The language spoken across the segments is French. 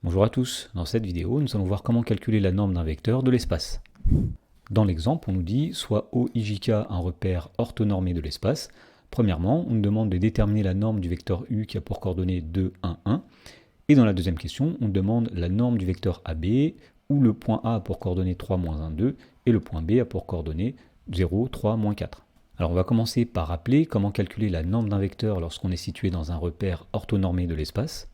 Bonjour à tous, dans cette vidéo nous allons voir comment calculer la norme d'un vecteur de l'espace. Dans l'exemple on nous dit soit OIJK un repère orthonormé de l'espace. Premièrement on nous demande de déterminer la norme du vecteur U qui a pour coordonnées 2, 1, 1. Et dans la deuxième question on demande la norme du vecteur AB où le point A a pour coordonnées 3, 1, 2 et le point B a pour coordonnées 0, 3, 4. Alors on va commencer par rappeler comment calculer la norme d'un vecteur lorsqu'on est situé dans un repère orthonormé de l'espace.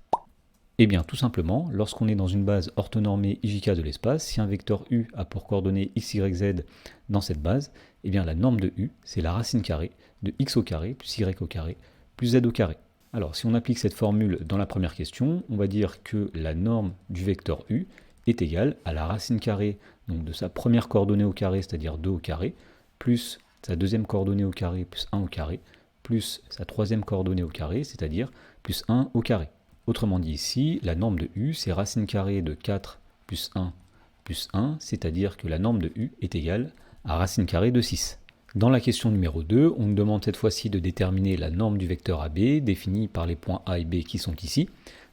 Eh bien, tout simplement, lorsqu'on est dans une base orthonormée IJK de l'espace, si un vecteur U a pour coordonnées x, y, z dans cette base, eh bien la norme de U, c'est la racine carrée de x au carré plus y au carré plus z au carré. Alors, si on applique cette formule dans la première question, on va dire que la norme du vecteur U est égale à la racine carrée donc de sa première coordonnée au carré, c'est-à-dire 2 au carré, plus sa deuxième coordonnée au carré plus 1 au carré, plus sa troisième coordonnée au carré, c'est-à-dire plus 1 au carré. Autrement dit ici, la norme de U, c'est racine carrée de 4 plus 1, c'est-à-dire que la norme de U est égale à racine carrée de 6. Dans la question numéro 2, on nous demande cette fois-ci de déterminer la norme du vecteur AB, définie par les points A et B qui sont ici.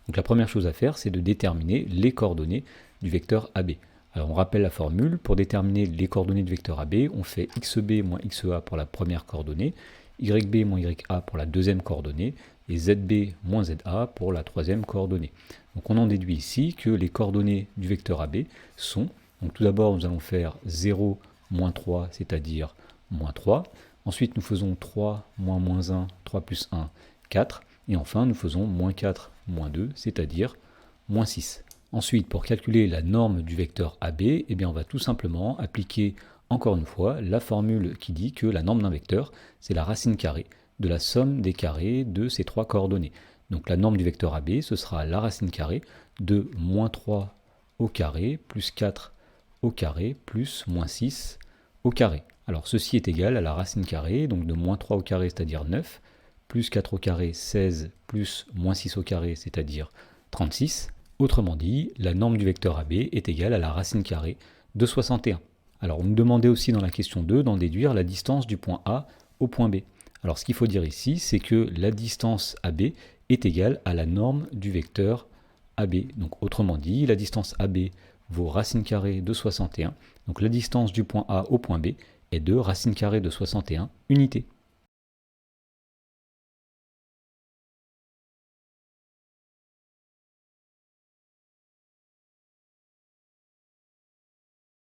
Donc la première chose à faire, c'est de déterminer les coordonnées du vecteur AB. Alors on rappelle la formule, pour déterminer les coordonnées du vecteur AB, on fait xB moins xa pour la première coordonnée, yb moins ya pour la deuxième coordonnée, et zb moins za pour la troisième coordonnée. Donc on en déduit ici que les coordonnées du vecteur AB sont, donc tout d'abord nous allons faire 0, moins 3, c'est-à-dire moins 3. Ensuite nous faisons 3, moins 1, 3 plus 1, 4. Et enfin nous faisons moins 4, moins 2, c'est-à-dire moins 6. Ensuite, pour calculer la norme du vecteur AB, eh bien on va tout simplement appliquer encore une fois la formule qui dit que la norme d'un vecteur, c'est la racine carrée de la somme des carrés de ces trois coordonnées. Donc la norme du vecteur AB, ce sera la racine carrée de moins 3 au carré plus 4 au carré plus moins 6 au carré. Alors ceci est égal à la racine carrée, donc de moins 3 au carré, c'est-à-dire 9, plus 4 au carré, 16, plus moins 6 au carré, c'est-à-dire 36. Autrement dit, la norme du vecteur AB est égale à la racine carrée de 61. Alors on nous demandait aussi dans la question 2 d'en déduire la distance du point A au point B. Alors ce qu'il faut dire ici, c'est que la distance AB est égale à la norme du vecteur AB. Donc autrement dit, la distance AB vaut racine carrée de 61. Donc la distance du point A au point B est de racine carrée de 61 unités.